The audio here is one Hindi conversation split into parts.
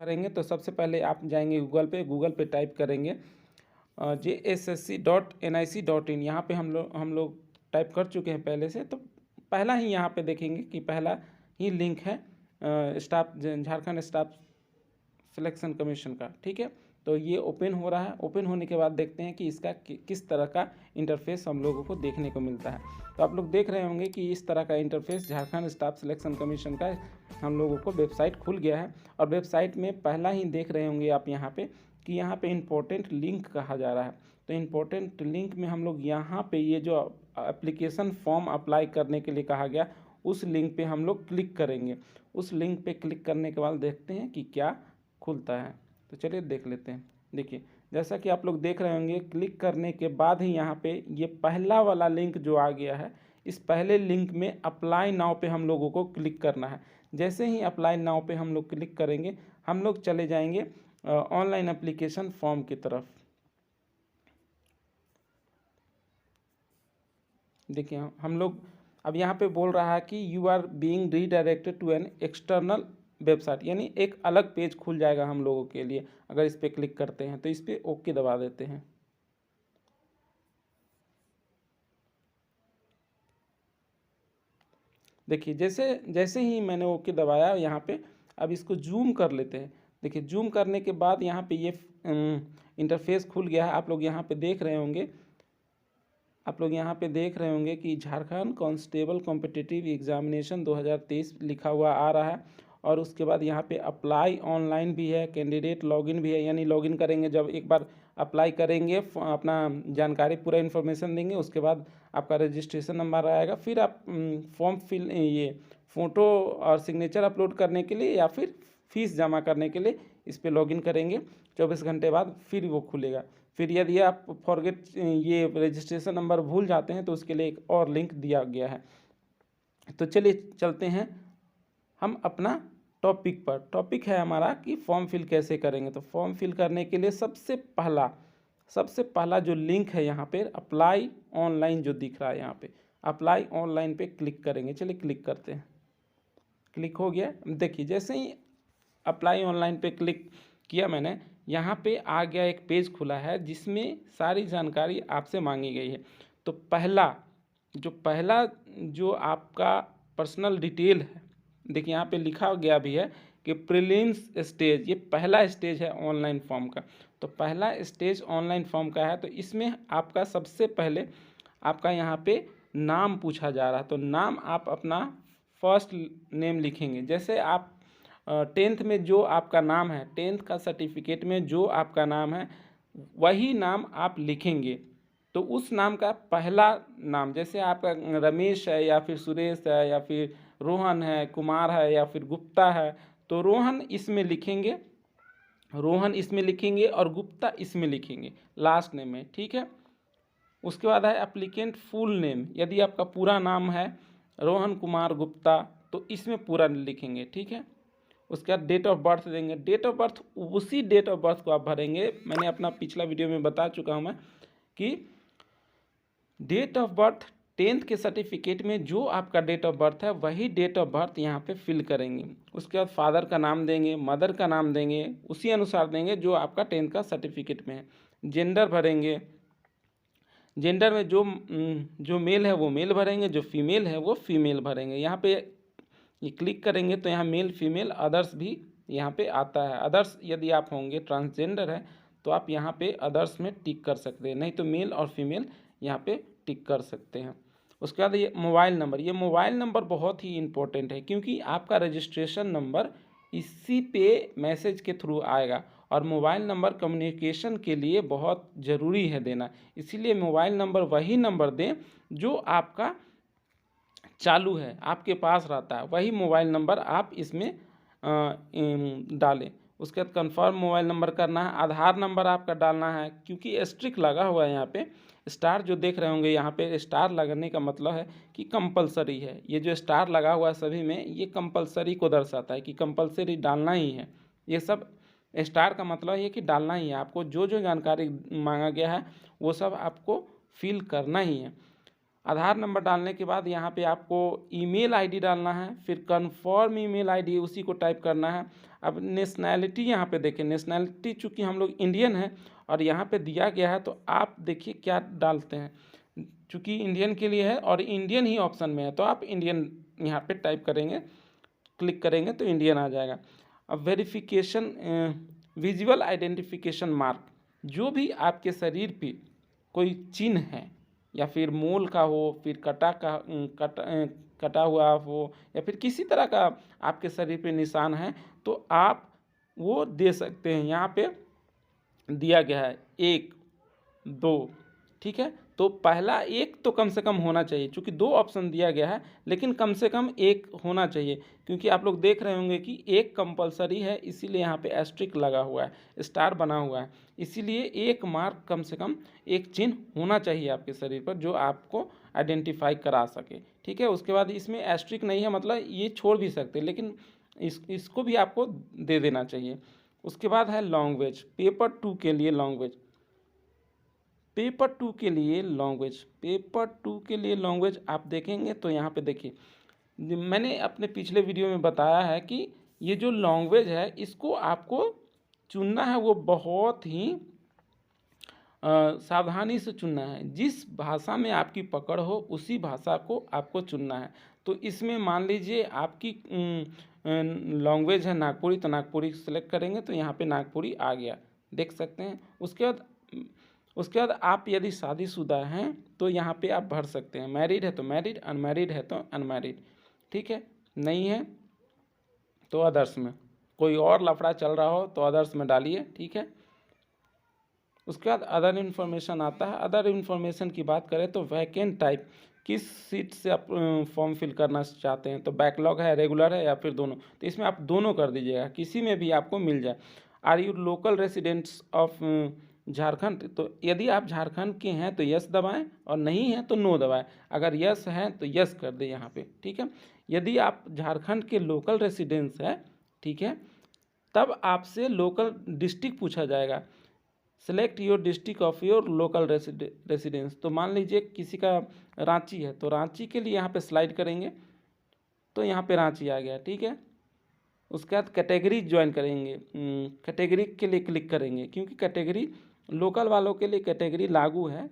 करेंगे तो सबसे पहले आप जाएंगे गूगल पे टाइप करेंगे JSSC.nic.in। यहाँ पे हम लोग टाइप कर चुके हैं पहले से, तो पहला ही यहाँ पे देखेंगे कि पहला ही लिंक है झारखंड स्टाफ सिलेक्शन कमीशन का। ठीक है, तो ये ओपन हो रहा है। ओपन होने के बाद देखते हैं कि इसका किस तरह का इंटरफेस हम लोगों को देखने को मिलता है। तो आप लोग देख रहे होंगे कि इस तरह का interface Jharkhand staff selection commission का हम लोगों को वेबसाइट खुल गया है। और वेबसाइट में पहला ही देख रहे होंगे आप यहाँ पे कि यहाँ पे इम्पोर्टेंट लिंक कहा जा रहा है। तो इम्पोर्टेंट लिंक में हम लोग यहाँ पे ये जो एप्लीकेशन फॉर्म अप्लाई करने के लिए कहा गया, उस लिंक पे हम लोग क्लिक करेंगे। उस लिंक पे क्लिक करने के बाद देखते हैं कि क्या खुलता है। तो चलिए देख लेते हैं। देखिए, जैसा कि आप लोग देख रहे होंगे, क्लिक करने के बाद ही यहाँ पे ये पहला वाला लिंक जो आ गया है, इस पहले लिंक में अप्लाई नाउ पे हम लोगों को क्लिक करना है। जैसे ही अप्लाई नाउ पे हम लोग क्लिक करेंगे, हम लोग चले जाएंगे ऑनलाइन एप्लीकेशन फॉर्म की तरफ। देखिए, हम लोग अब यहाँ पे बोल रहा है कि you are being redirected to an external website, यानी एक अलग पेज खुल जाएगा हम लोगों के लिए अगर इस पर क्लिक करते हैं। तो इस पर ओके दबा देते हैं। देखिए, जैसे ही मैंने ओके दबाया यहाँ पे, अब इसको जूम कर लेते हैं। देखिए, जूम करने के बाद यहाँ पे ये इंटरफेस खुल गया है। आप लोग यहाँ पे देख रहे होंगे कि झारखंड कांस्टेबल कॉम्पिटिटिव एग्जामिनेशन 2023 लिखा हुआ आ रहा है। और उसके बाद यहाँ पे अप्लाई ऑनलाइन भी है, कैंडिडेट लॉगिन भी है, यानी लॉगिन करेंगे जब एक बार अप्लाई करेंगे, अपना जानकारी पूरा इन्फॉर्मेशन देंगे, उसके बाद आपका रजिस्ट्रेशन नंबर आएगा। फिर आप फॉर्म ये फ़ोटो और सिग्नेचर अपलोड करने के लिए या फिर फीस जमा करने के लिए इस पर लॉगिन करेंगे। 24 घंटे बाद फिर वो खुलेगा। फिर यदि आप फॉरगेट ये रजिस्ट्रेशन नंबर भूल जाते हैं तो उसके लिए एक और लिंक दिया गया है। तो चलिए चलते हैं हम अपना टॉपिक पर। टॉपिक है हमारा कि फॉर्म फिल कैसे करेंगे। तो फॉर्म फिल करने के लिए सबसे पहला जो लिंक है यहाँ पे अप्लाई ऑनलाइन जो दिख रहा है, यहाँ पे अप्लाई ऑनलाइन पे क्लिक करेंगे। चलिए क्लिक करते हैं। क्लिक हो गया। देखिए, जैसे ही अप्लाई ऑनलाइन पे क्लिक किया मैंने, यहाँ पे आ गया एक पेज खुला है जिसमें सारी जानकारी आपसे मांगी गई है। तो पहला जो आपका पर्सनल डिटेल है, देखिए यहाँ पे लिखा गया भी है कि प्रीलिम्स स्टेज, ये पहला स्टेज है ऑनलाइन फॉर्म का। तो पहला स्टेज ऑनलाइन फॉर्म का है। तो इसमें आपका सबसे पहले आपका यहाँ पे नाम पूछा जा रहा है। तो नाम आप अपना फर्स्ट नेम लिखेंगे। जैसे आप 10th में जो आपका नाम है, 10th का सर्टिफिकेट में जो आपका नाम है, वही नाम आप लिखेंगे। तो उस नाम का पहला नाम, जैसे आपका रमेश है या फिर सुरेश है या फिर रोहन है, कुमार है या फिर गुप्ता है, तो रोहन इसमें लिखेंगे और गुप्ता इसमें लिखेंगे लास्ट नेम में। ठीक है। उसके बाद है एप्लीकेंट फुल नेम। यदि आपका पूरा नाम है रोहन कुमार गुप्ता तो इसमें पूरा लिखेंगे। ठीक है। उसके बाद डेट ऑफ बर्थ देंगे। डेट ऑफ बर्थ उसी डेट ऑफ बर्थ को आप भरेंगे। मैंने अपना पिछला वीडियो में बता चुका हूँ मैं कि डेट ऑफ बर्थ 10th के सर्टिफिकेट में जो आपका डेट ऑफ बर्थ है वही डेट ऑफ बर्थ यहाँ पे फिल करेंगे। उसके बाद फादर का नाम देंगे, मदर का नाम देंगे, उसी अनुसार देंगे जो आपका 10th का सर्टिफिकेट में है। जेंडर भरेंगे। जेंडर में जो मेल है वो मेल भरेंगे, जो फीमेल है वो फीमेल भरेंगे। यहाँ पे ये क्लिक करेंगे तो यहाँ मेल फीमेल अदर्स भी यहाँ पे आता है। अदर्स यदि आप होंगे ट्रांसजेंडर है तो आप यहाँ पे अदर्स में टिक कर सकते हैं, नहीं तो मेल और फीमेल यहाँ पे टिक कर सकते हैं। उसके बाद ये मोबाइल नंबर बहुत ही इम्पोर्टेंट है, क्योंकि आपका रजिस्ट्रेशन नंबर इसी पे मैसेज के थ्रू आएगा और मोबाइल नंबर कम्युनिकेशन के लिए बहुत ज़रूरी है देना। इसीलिए मोबाइल नंबर वही नंबर दें जो आपका चालू है, आपके पास रहता है, वही मोबाइल नंबर आप इसमें डालें। उसके बाद कंफर्म मोबाइल नंबर करना है। आधार नंबर आपका डालना है, क्योंकि एस्ट्रिक लगा हुआ है यहाँ पे, स्टार जो देख रहे होंगे यहाँ पे स्टार लगने का मतलब है कि कंपलसरी है। ये जो स्टार लगा हुआ है सभी में, ये कंपलसरी को दर्शाता है कि कंपलसरी डालना ही है। ये सब स्टार का मतलब ये कि डालना ही है। आपको जो जानकारी मांगा गया है वो सब आपको फिल करना ही है। आधार नंबर डालने के बाद यहाँ पे आपको ईमेल आईडी डालना है, फिर कन्फर्म ईमेल आईडी उसी को टाइप करना है। अब नेशनैलिटी यहाँ पे देखें, नेशनैलिटी चूँकि हम लोग इंडियन है और यहाँ पे दिया गया है, तो आप देखिए क्या डालते हैं। चूँकि इंडियन के लिए है और इंडियन ही ऑप्शन में है, तो आप इंडियन यहाँ पे टाइप करेंगे, क्लिक करेंगे तो इंडियन आ जाएगा। अब वेरिफिकेशन विजुअल आइडेंटिफिकेशन मार्क, जो भी आपके शरीर पे कोई चिन्ह है या फिर मोल का हो, फिर कटा हुआ हो, या फिर किसी तरह का आपके शरीर पे निशान है, तो आप वो दे सकते हैं। यहाँ पे दिया गया है 1, 2, ठीक है। तो पहला 1 तो कम से कम होना चाहिए, क्योंकि 2 ऑप्शन दिया गया है, लेकिन कम से कम 1 होना चाहिए, क्योंकि आप लोग देख रहे होंगे कि 1 कंपलसरी है, इसीलिए यहाँ पे एस्ट्रिक लगा हुआ है, स्टार बना हुआ है, इसीलिए 1 मार्क कम से कम, 1 चिन्ह होना चाहिए आपके शरीर पर जो आपको आइडेंटिफाई करा सके, ठीक है। उसके बाद इसमें एस्ट्रिक नहीं है, मतलब ये छोड़ भी सकते, लेकिन इसको भी आपको दे देना चाहिए। उसके बाद है लैंग्वेज, पेपर 2 के लिए लैंग्वेज, पेपर 2 के लिए लैंग्वेज, पेपर 2 के लिए लैंग्वेज आप देखेंगे तो यहाँ पे देखिए, मैंने अपने पिछले वीडियो में बताया है कि ये जो लैंग्वेज है इसको आपको चुनना है, वो बहुत ही सावधानी से चुनना है। जिस भाषा में आपकी पकड़ हो उसी भाषा को आपको चुनना है। तो इसमें मान लीजिए आपकी लैंग्वेज है नागपुरी, तो नागपुरी सेलेक्ट करेंगे तो यहाँ पे नागपुरी आ गया, देख सकते हैं। उसके बाद आप यदि शादीशुदा हैं तो यहाँ पे आप भर सकते हैं, मैरिड है तो मैरिड, अनमैरिड है तो अनमैरिड, ठीक है। नहीं है तो अदर्स में, कोई और लफड़ा चल रहा हो तो अदर्स में डालिए, ठीक है। उसके बाद अदर इन्फॉर्मेशन आता है। अदर इन्फॉर्मेशन की बात करें तो वैकेंट टाइप, किस सीट से आप फॉर्म फिल करना चाहते हैं, तो बैकलॉग है, रेगुलर है, या फिर दोनों, तो इसमें आप दोनों कर दीजिएगा, किसी में भी आपको मिल जाए। Are you local residents of Jharkhand, तो यदि आप झारखंड के हैं तो यस दबाएं, और नहीं है तो नो दबाएं। अगर यस है तो यस कर दें यहाँ पे, ठीक है। यदि आप झारखंड के लोकल रेसिडेंट्स हैं, ठीक है, तब आपसे लोकल डिस्ट्रिक्ट पूछा जाएगा। Select your district of your local residence, तो मान लीजिए किसी का रांची है, तो रांची के लिए यहाँ पे स्लाइड करेंगे तो यहाँ पे रांची आ गया, ठीक है। उसके बाद कैटेगरी ज्वाइन करेंगे, कैटेगरी के लिए क्लिक करेंगे, क्योंकि कैटेगरी लोकल वालों के लिए कैटेगरी लागू है,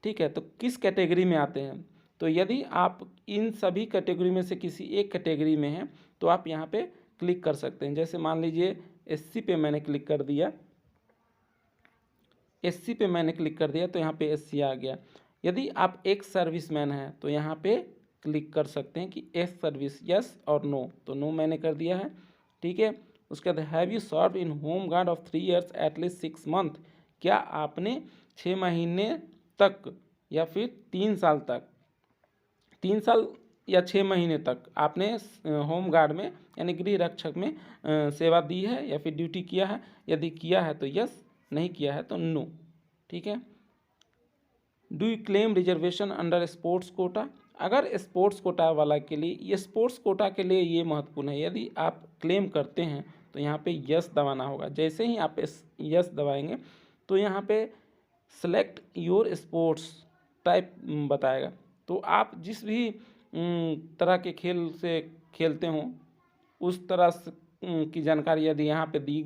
ठीक है। तो किस कैटेगरी में आते हैं, तो यदि आप इन सभी कैटेगरी में से किसी एक कैटेगरी में हैं तो आप यहाँ पे क्लिक कर सकते हैं। जैसे मान लीजिए एससी पे मैंने क्लिक कर दिया, एससी पे मैंने क्लिक कर दिया तो यहाँ पे एससी आ गया। यदि आप एक सर्विसमैन हैं तो यहाँ पे क्लिक कर सकते हैं कि एस सर्विस, यस और नो, तो नो मैंने कर दिया है, ठीक है। उसके बाद have you serve in home guard of 3 years at least 6 month, क्या आपने 6 महीने तक या फिर 3 साल तक, 3 साल या 6 महीने तक आपने होम गार्ड में यानी गृह रक्षक में सेवा दी है या फिर ड्यूटी किया है। यदि किया है तो यस, नहीं किया है तो नो, ठीक है। Do you claim reservation under sports quota, अगर स्पोर्ट्स कोटा वाला के लिए, ये स्पोर्ट्स कोटा के लिए ये महत्वपूर्ण है, यदि आप क्लेम करते हैं तो यहाँ पे यस दबाना होगा। जैसे ही आप यस दबाएंगे तो यहाँ पे सेलेक्ट योर स्पोर्ट्स टाइप बताएगा, तो आप जिस भी तरह के खेल से खेलते हों उस तरह से की जानकारी यदि यहाँ पे दी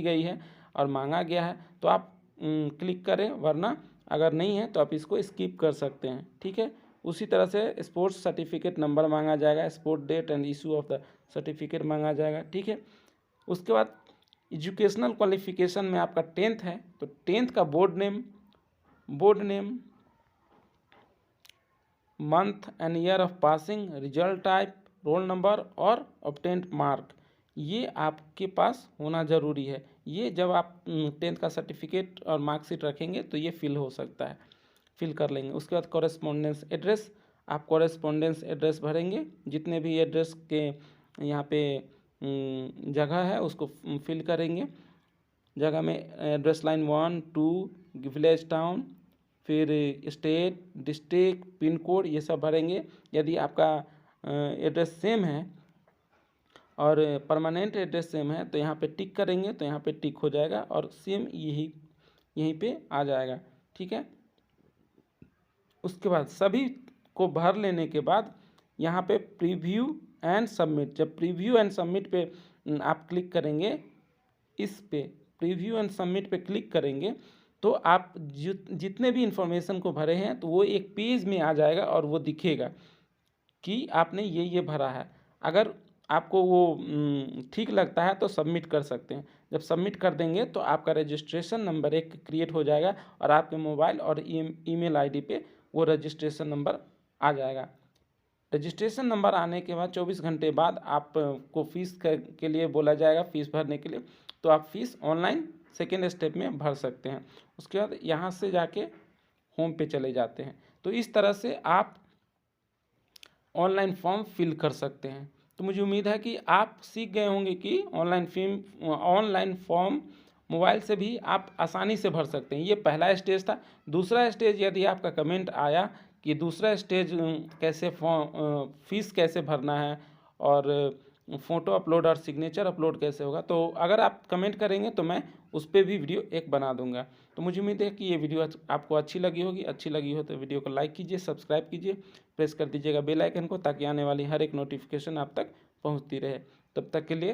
गई है और मांगा गया है तो आप क्लिक करें, वरना अगर नहीं है तो आप इसको स्किप कर सकते हैं, ठीक है। उसी तरह से स्पोर्ट्स सर्टिफिकेट नंबर मांगा जाएगा, sport date and issue of the certificate मांगा जाएगा, ठीक है। उसके बाद एजुकेशनल क्वालिफिकेशन में आपका 10th है तो 10th का board name, month and year of passing, result type, roll number और ऑब्टेन्ड मार्क, ये आपके पास होना ज़रूरी है। ये जब आप 10th का सर्टिफिकेट और मार्कशीट रखेंगे तो ये फिल हो सकता है, फिल कर लेंगे। उसके बाद कॉरेस्पॉन्डेंस एड्रेस, आप कॉरेस्पॉन्डेंस एड्रेस भरेंगे, जितने भी एड्रेस के यहाँ पे जगह है उसको फिल करेंगे। जगह में एड्रेस लाइन 1, 2, विलेज टाउन, फिर स्टेट, डिस्ट्रिक्ट, पिन कोड, ये सब भरेंगे। यदि आपका एड्रेस सेम है और परमानेंट एड्रेस सेम है तो यहाँ पे टिक करेंगे तो यहाँ पे टिक हो जाएगा और सेम यहीं पे आ जाएगा, ठीक है। उसके बाद सभी को भर लेने के बाद यहाँ पे प्रीव्यू एंड सबमिट, जब प्रीव्यू एंड सबमिट पे आप क्लिक करेंगे, इस पे प्रीव्यू एंड सबमिट पे क्लिक करेंगे तो आप जितने भी इंफॉर्मेशन को भरे हैं तो वो एक पेज में आ जाएगा और वो दिखेगा कि आपने ये भरा है। अगर आपको वो ठीक लगता है तो सबमिट कर सकते हैं। जब सबमिट कर देंगे तो आपका रजिस्ट्रेशन नंबर एक क्रिएट हो जाएगा और आपके मोबाइल और ईमेल आईडी पे वो रजिस्ट्रेशन नंबर आ जाएगा। रजिस्ट्रेशन नंबर आने के बाद 24 घंटे बाद आपको फ़ीस के लिए बोला जाएगा, फ़ीस भरने के लिए, तो आप फ़ीस ऑनलाइन सेकेंड स्टेप में भर सकते हैं। उसके बाद यहाँ से जाके होम पे चले जाते हैं। तो इस तरह से आप ऑनलाइन फॉर्म फिल कर सकते हैं। तो मुझे उम्मीद है कि आप सीख गए होंगे कि ऑनलाइन फॉर्म मोबाइल से भी आप आसानी से भर सकते हैं। ये पहला स्टेज था। दूसरा स्टेज, यदि आपका कमेंट आया कि दूसरा स्टेज कैसे फॉर्म फीस कैसे भरना है और फ़ोटो अपलोड और सिग्नेचर अपलोड कैसे होगा, तो अगर आप कमेंट करेंगे तो मैं उस पर भी वीडियो एक बना दूंगा। तो मुझे उम्मीद है कि ये वीडियो आपको अच्छी लगी होगी। अच्छी लगी हो तो वीडियो को लाइक कीजिए, सब्सक्राइब कीजिए, प्रेस कर दीजिएगा बेल आइकन को, ताकि आने वाली हर एक नोटिफिकेशन आप तक पहुंचती रहे। तब तक के लिए